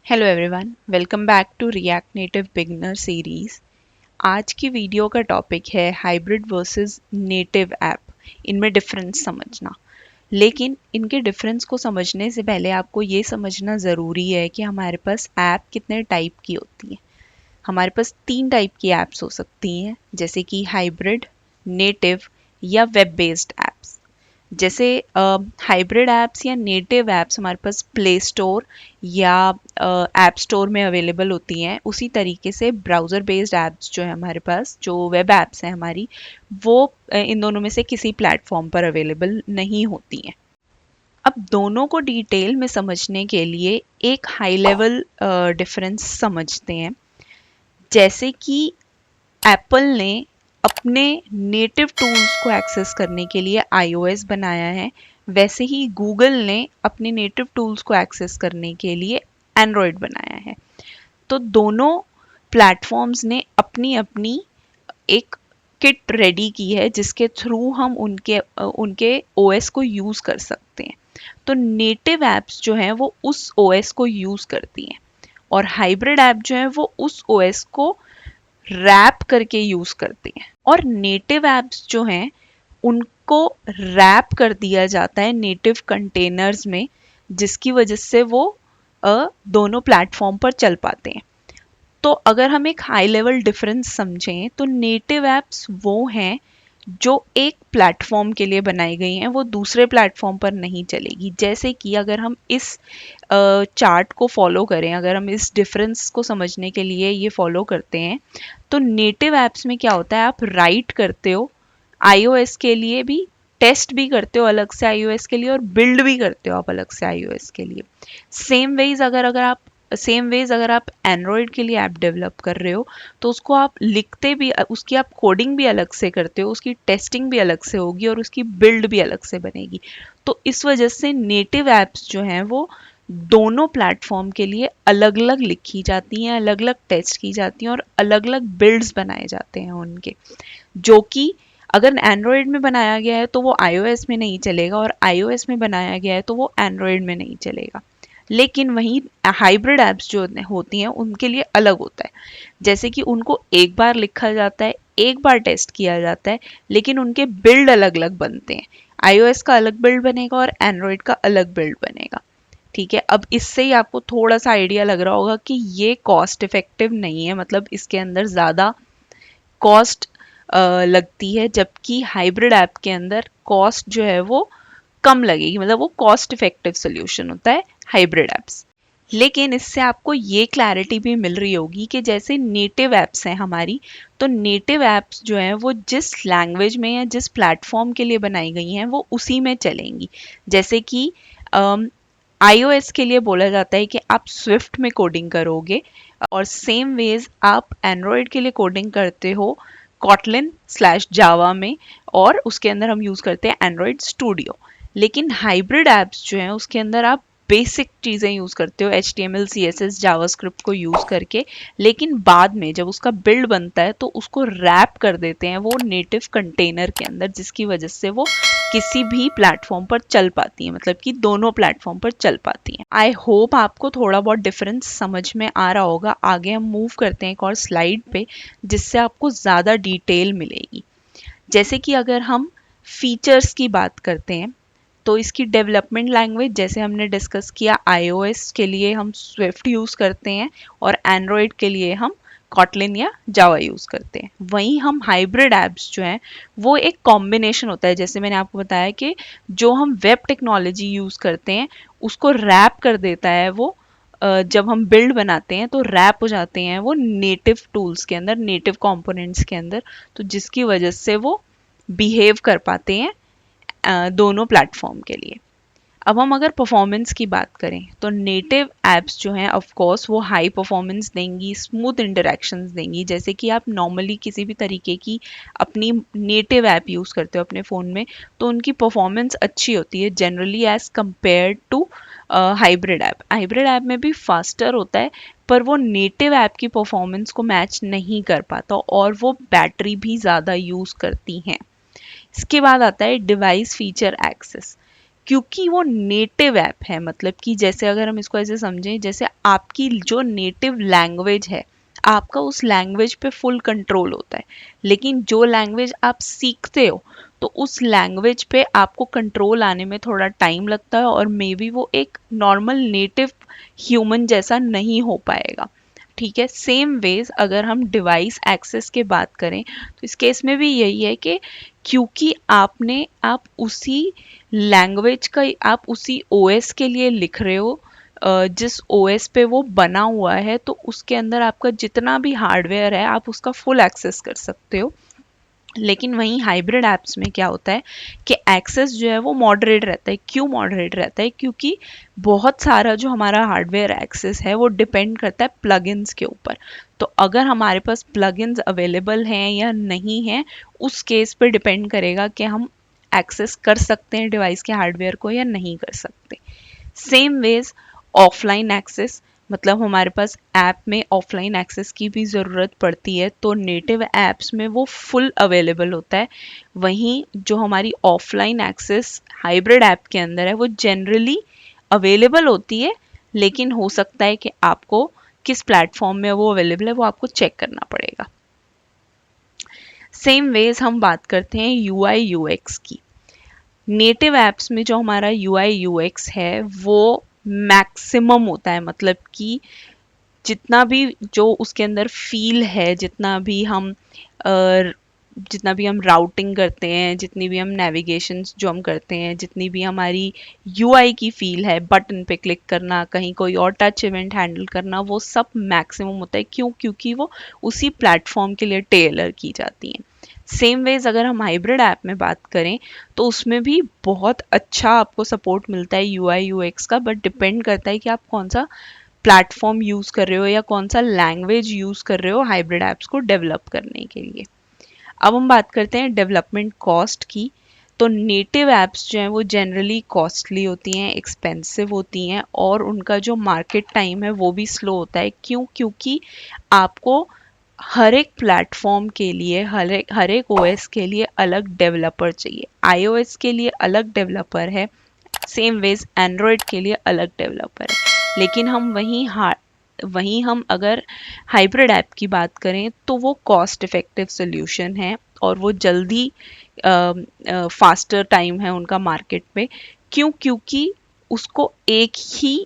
Hello everyone, welcome back to react native beginner series. आज की video का topic है हाइब्रिड वर्सेस नेटिव ऐप, इनमें डिफरेंस समझना। लेकिन इनके डिफरेंस को समझने से पहले आपको ये समझना ज़रूरी है कि हमारे पास ऐप कितने टाइप की होती हैं। हमारे पास 3 टाइप की ऐप्स हो सकती हैं, जैसे कि हाइब्रिड, नेटिव या वेब बेस्ड ऐप्स। जैसे हाइब्रिड ऐप्स या नेटिव ऐप्स हमारे पास प्ले स्टोर या ऐप स्टोर में अवेलेबल होती हैं, उसी तरीके से ब्राउज़र बेस्ड ऐप्स जो है हमारे पास, जो वेब ऐप्स हैं हमारी, वो इन दोनों में से किसी प्लेटफॉर्म पर अवेलेबल नहीं होती हैं। अब दोनों को डिटेल में समझने के लिए एक हाई लेवल डिफरेंस समझते हैं। जैसे कि एप्पल ने अपने नेटिव टूल्स को एक्सेस करने के लिए iOS बनाया है, वैसे ही गूगल ने अपने नेटिव टूल्स को एक्सेस करने के लिए एंड्रॉयड बनाया है। तो दोनों प्लेटफॉर्म्स ने अपनी अपनी एक किट रेडी की है जिसके थ्रू हम उनके ओएस को यूज़ कर सकते हैं। तो नेटिव ऐप्स जो हैं वो उस ओएस को यूज़ करती हैं और हाइब्रिड ऐप जो है वो उस ओएस को रैप करके यूज करती हैं। और नेटिव ऐप्स जो हैं उनको रैप कर दिया जाता है नेटिव कंटेनर्स में, जिसकी वजह से वो दोनों प्लेटफॉर्म पर चल पाते हैं। तो अगर हम एक हाई लेवल डिफरेंस समझें तो नेटिव ऐप्स वो हैं जो एक प्लेटफॉर्म के लिए बनाई गई हैं, वो दूसरे प्लेटफॉर्म पर नहीं चलेगी। जैसे कि अगर हम इस चार्ट को फॉलो करें, अगर हम इस डिफरेंस को समझने के लिए ये फॉलो करते हैं, तो नेटिव ऐप्स में क्या होता है, आप राइट करते हो iOS के लिए भी, टेस्ट भी करते हो अलग से iOS के लिए, और बिल्ड भी करते हो आप अलग से iOS के लिए। सेम वेज अगर आप एंड्रॉयड के लिए ऐप डेवलप कर रहे हो तो उसको आप लिखते भी, उसकी आप कोडिंग भी अलग से करते हो, उसकी टेस्टिंग भी अलग से होगी और उसकी बिल्ड भी अलग से बनेगी। तो इस वजह से नेटिव ऐप्स जो हैं वो दोनों प्लेटफॉर्म के लिए अलग अलग लिखी जाती हैं, अलग अलग टेस्ट की जाती हैं और अलग अलग बिल्ड्स बनाए जाते हैं उनके, जो कि अगर एंड्रॉयड में बनाया गया है तो वो iOS में नहीं चलेगा और iOS में बनाया गया है तो वो एंड्रॉयड में नहीं चलेगा। लेकिन वहीं हाइब्रिड ऐप्स जो होती हैं उनके लिए अलग होता है। जैसे कि उनको एक बार लिखा जाता है, एक बार टेस्ट किया जाता है, लेकिन उनके बिल्ड अलग अलग बनते हैं। iOS का अलग बिल्ड बनेगा और एंड्रॉयड का अलग बिल्ड बनेगा। ठीक है, अब इससे ही आपको थोड़ा सा आइडिया लग रहा होगा कि ये कॉस्ट इफेक्टिव नहीं है, मतलब इसके अंदर ज़्यादा कॉस्ट लगती है, जबकि हाइब्रिड ऐप के अंदर कॉस्ट जो है वो कम लगेगी, मतलब वो कॉस्ट इफेक्टिव सोल्यूशन होता है हाइब्रिड ऐप्स। लेकिन इससे आपको ये क्लैरिटी भी मिल रही होगी कि जैसे नेटिव ऐप्स हैं हमारी, तो नेटिव ऐप्स जो हैं वो जिस लैंग्वेज में या जिस प्लेटफॉर्म के लिए बनाई गई हैं वो उसी में चलेंगी। जैसे कि iOS के लिए बोला जाता है कि आप स्विफ्ट में कोडिंग करोगे, और सेम वेज आप एंड्रॉयड के लिए कोडिंग करते हो कॉटलिन स्लैश जावा में, और उसके अंदर हम यूज़ करते हैं एंड्रॉयड स्टूडियो। लेकिन हाइब्रिड ऐप्स जो हैं उसके अंदर आप बेसिक चीज़ें यूज़ करते हो HTML CSS जावास्क्रिप्ट को यूज़ करके, लेकिन बाद में जब उसका बिल्ड बनता है तो उसको रैप कर देते हैं वो नेटिव कंटेनर के अंदर, जिसकी वजह से वो किसी भी प्लेटफॉर्म पर चल पाती है, मतलब कि दोनों प्लेटफॉर्म पर चल पाती हैं। आई होप आपको थोड़ा बहुत डिफरेंस समझ में आ रहा होगा। आगे हम मूव करते हैं एक और स्लाइड पे, जिससे आपको ज़्यादा डिटेल मिलेगी। जैसे कि अगर हम फीचर्स की बात करते हैं तो इसकी डेवलपमेंट लैंग्वेज जैसे हमने डिस्कस किया, iOS के लिए हम स्विफ्ट यूज़ करते हैं और एंड्रॉयड के लिए हम कॉटलिन या जावा यूज़ करते हैं। वहीं हम हाइब्रिड ऐप्स जो हैं वो एक कॉम्बिनेशन होता है। जैसे मैंने आपको बताया कि जो हम वेब टेक्नोलॉजी यूज़ करते हैं उसको रैप कर देता है वो, जब हम बिल्ड बनाते हैं तो रैप हो जाते हैं वो नेटिव टूल्स के अंदर, नेटिव कंपोनेंट्स के अंदर, तो जिसकी वजह से वो बिहेव कर पाते हैं दोनों प्लेटफॉर्म के लिए। अब हम अगर परफॉर्मेंस की बात करें तो नेटिव ऐप्स जो हैं ऑफ कोर्स वो हाई परफॉर्मेंस देंगी, स्मूथ इंटरेक्शंस देंगी। जैसे कि आप नॉर्मली किसी भी तरीके की अपनी नेटिव ऐप यूज़ करते हो अपने फ़ोन में, तो उनकी परफॉर्मेंस अच्छी होती है generally as compare to hybrid app. Hybrid app में भी फास्टर होता है, पर वो नेटिव ऐप की परफॉर्मेंस को मैच नहीं कर पाता और वो बैटरी भी ज़्यादा यूज़ करती हैं। इसके बाद आता है डिवाइस फीचर एक्सेस। क्योंकि वो नेटिव ऐप है। मतलब कि जैसे अगर हम इसको ऐसे समझें, जैसे आपकी जो नेटिव लैंग्वेज है, आपका उस लैंग्वेज पे फुल कंट्रोल होता है। लेकिन जो लैंग्वेज आप सीखते हो, तो उस लैंग्वेज पे आपको कंट्रोल आने में थोड़ा टाइम लगता है, और मे बी वो एक नॉर्मल नेटिव ह्यूमन जैसा नहीं हो पाएगा। ठीक है, सेम वेज अगर हम डिवाइस एक्सेस की बात करें, तो इस केस में भी यही है कि क्योंकि आप उसी लैंग्वेज का, आप उसी ओएस के लिए लिख रहे हो, जिस ओएस पे वो बना हुआ है, तो उसके अंदर आपका जितना भी हार्डवेयर है आप उसका फुल एक्सेस कर सकते हो। लेकिन वहीं हाइब्रिड ऐप्स में क्या होता है कि एक्सेस जो है वो मॉडरेट रहता है। क्यों मॉडरेट रहता है? क्योंकि बहुत सारा जो हमारा हार्डवेयर एक्सेस है वो डिपेंड करता है प्लगइन्स के ऊपर। तो अगर हमारे पास प्लगइन्स अवेलेबल हैं या नहीं हैं, उस केस पे डिपेंड करेगा कि हम एक्सेस कर सकते हैं डिवाइस के हार्डवेयर को या नहीं कर सकते। सेम वेज ऑफलाइन एक्सेस, मतलब हमारे पास ऐप में ऑफलाइन एक्सेस की भी ज़रूरत पड़ती है, तो नेटिव ऐप्स में वो फुल अवेलेबल होता है। वहीं जो हमारी ऑफलाइन एक्सेस हाइब्रिड ऐप के अंदर है वो जनरली अवेलेबल होती है, लेकिन हो सकता है कि आपको किस प्लेटफॉर्म में वो अवेलेबल है वो आपको चेक करना पड़ेगा। सेम वेज हम बात करते हैं यूआई यूएक्स की। नेटिव ऐप्स में जो हमारा यूआई यूएक्स है वो मैक्सिमम होता है। मतलब कि जितना भी जो उसके अंदर फील है, जितना भी हम राउटिंग करते हैं, जितनी भी हम नेविगेशन जो हम करते हैं, जितनी भी हमारी यूआई की फील है, बटन पे क्लिक करना, कहीं कोई और टच इवेंट हैंडल करना, वो सब मैक्सिमम होता है। क्यों? क्योंकि वो उसी प्लेटफॉर्म के लिए टेलर की जाती हैं। सेम वेज अगर हम हाइब्रिड ऐप में बात करें, तो उसमें भी बहुत अच्छा आपको सपोर्ट मिलता है यूआई यूएक्स का, बट डिपेंड करता है कि आप कौन सा प्लेटफॉर्म यूज़ कर रहे हो या कौन सा लैंग्वेज यूज़ कर रहे हो हाइब्रिड ऐप्स को डेवलप करने के लिए। अब हम बात करते हैं डेवलपमेंट कॉस्ट की। तो नेटिव ऐप्स जो हैं वो जनरली कॉस्टली होती हैं, एक्सपेंसिव होती हैं, और उनका जो मार्केट टाइम है वो भी स्लो होता है। क्यों? क्योंकि आपको हर एक प्लेटफॉर्म के लिए, हर एक ओएस के लिए अलग डेवलपर चाहिए। आईओएस के लिए अलग डेवलपर है, सेम वेज एंड्रॉयड के लिए अलग डेवलपर है। लेकिन वहीं हम अगर हाइब्रिड ऐप की बात करें, तो वो कॉस्ट इफ़ेक्टिव सोल्यूशन है, और वो जल्दी फास्टर टाइम है उनका मार्केट पे। क्यों? क्योंकि उसको एक ही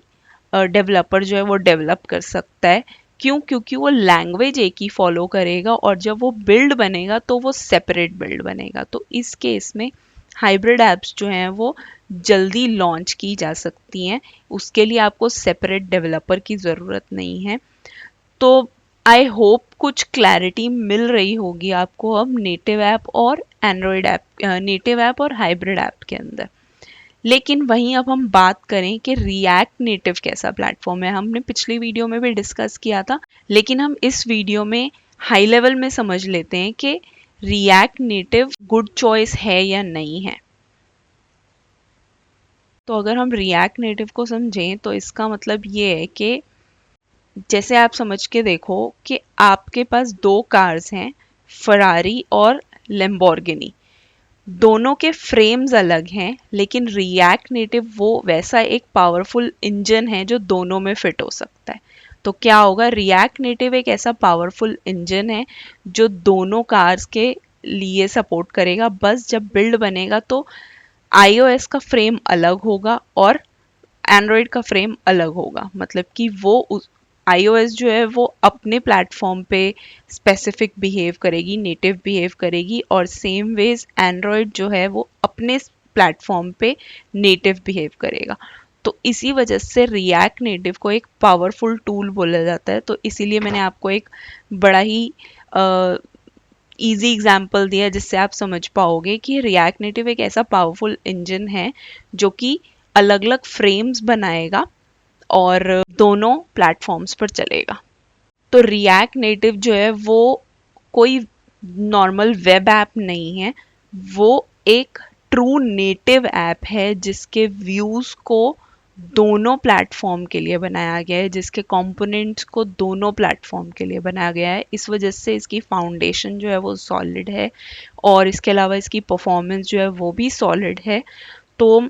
डेवलपर जो है वो डेवलप कर सकता है। क्यों? क्योंकि वो लैंग्वेज एक ही फॉलो करेगा, और जब वो बिल्ड बनेगा तो वो सेपरेट बिल्ड बनेगा। तो इस केस में हाइब्रिड ऐप्स जो हैं वो जल्दी लॉन्च की जा सकती हैं, उसके लिए आपको सेपरेट डेवलपर की ज़रूरत नहीं है। तो आई होप कुछ क्लैरिटी मिल रही होगी आपको अब नेटिव ऐप और एंड्रॉयड ऐप, नेटिव ऐप और हाइब्रिड ऐप के अंदर। लेकिन वहीं अब हम बात करें कि रिएक्ट नेटिव कैसा प्लेटफॉर्म है, हमने पिछली वीडियो में भी डिस्कस किया था, लेकिन हम इस वीडियो में हाई लेवल में समझ लेते हैं कि रिएक्ट नेटिव गुड चॉइस है या नहीं है। तो अगर हम रिएक्ट नेटिव को समझें, तो इसका मतलब ये है कि जैसे आप समझ के देखो कि आपके पास दो कार्स हैं, फरारी और लेम्बोर्गिनी। दोनों के फ्रेम्स अलग हैं, लेकिन रिएक्ट नेटिव वो वैसा एक पावरफुल इंजन है जो दोनों में फिट हो सकता है। तो क्या होगा? रिएक्ट नेटिव एक ऐसा पावरफुल इंजन है जो दोनों कार्स के लिए सपोर्ट करेगा। बस जब बिल्ड बनेगा तो iOS का फ्रेम अलग होगा और एंड्रॉयड का फ्रेम अलग होगा। मतलब कि वो iOS जो है वो अपने प्लेटफॉर्म पे स्पेसिफिक बिहेव करेगी, नेटिव बिहेव करेगी, और सेम वेज एंड्रॉयड जो है वो अपने प्लेटफॉर्म पे नेटिव बिहेव करेगा। तो इसी वजह से रिएक्ट नेटिव को एक पावरफुल टूल बोला जाता है। तो इसीलिए मैंने आपको एक बड़ा ही इजी एग्जाम्पल दिया जिससे आप समझ पाओगे कि रिएक्ट नेटिव एक ऐसा पावरफुल इंजन है जो कि अलग अलग फ्रेम्स बनाएगा और दोनों प्लेटफॉर्म्स पर चलेगा। तो रिएक्ट नेटिव जो है वो कोई नॉर्मल वेब ऐप नहीं है, वो एक ट्रू नेटिव ऐप है जिसके व्यूज़ को दोनों प्लेटफॉर्म के लिए बनाया गया है, जिसके कंपोनेंट्स को दोनों प्लेटफॉर्म के लिए बनाया गया है। इस वजह से इसकी फाउंडेशन जो है वो सॉलिड है, और इसके अलावा इसकी परफॉर्मेंस जो है वो भी सॉलिड है। तो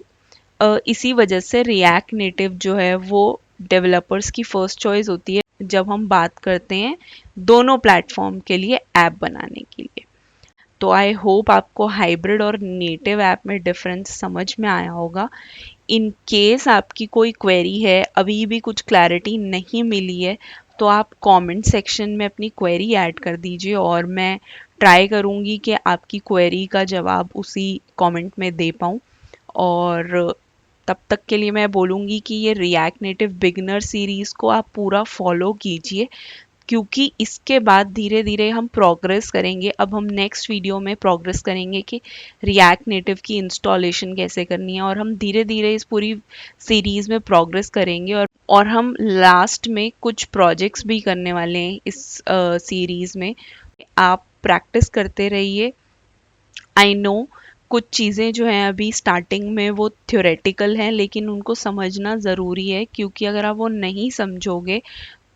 इसी वजह से रिएक्ट नेटिव जो है वो डेवलपर्स की फर्स्ट चॉइस होती है जब हम बात करते हैं दोनों प्लेटफॉर्म के लिए ऐप बनाने के लिए। तो आई होप आपको हाइब्रिड और नेटिव ऐप में डिफरेंस समझ में आया होगा। इन केस आपकी कोई क्वेरी है, अभी भी कुछ क्लैरिटी नहीं मिली है, तो आप कमेंट सेक्शन में अपनी क्वेरी ऐड कर दीजिए और मैं ट्राई करूँगी कि आपकी क्वेरी का जवाब उसी कमेंट में दे पाऊँ। और तब तक के लिए मैं बोलूँगी कि ये रिएक्ट नेटिव बिगनर सीरीज़ को आप पूरा फॉलो कीजिए, क्योंकि इसके बाद धीरे धीरे हम प्रोग्रेस करेंगे। अब हम नेक्स्ट वीडियो में प्रोग्रेस करेंगे कि रिएक्ट नेटिव की इंस्टॉलेशन कैसे करनी है, और हम धीरे धीरे इस पूरी सीरीज़ में प्रोग्रेस करेंगे। और हम लास्ट में कुछ प्रोजेक्ट्स भी करने वाले हैं इस सीरीज़ में। आप प्रैक्टिस करते रहिए। आई नो कुछ चीज़ें जो हैं अभी स्टार्टिंग में वो थ्योरेटिकल हैं, लेकिन उनको समझना ज़रूरी है, क्योंकि अगर आप वो नहीं समझोगे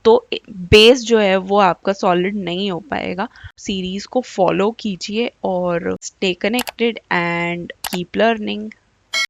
तो बेस जो है वो आपका सॉलिड नहीं हो पाएगा। सीरीज़ को फॉलो कीजिए और stay connected and keep learning.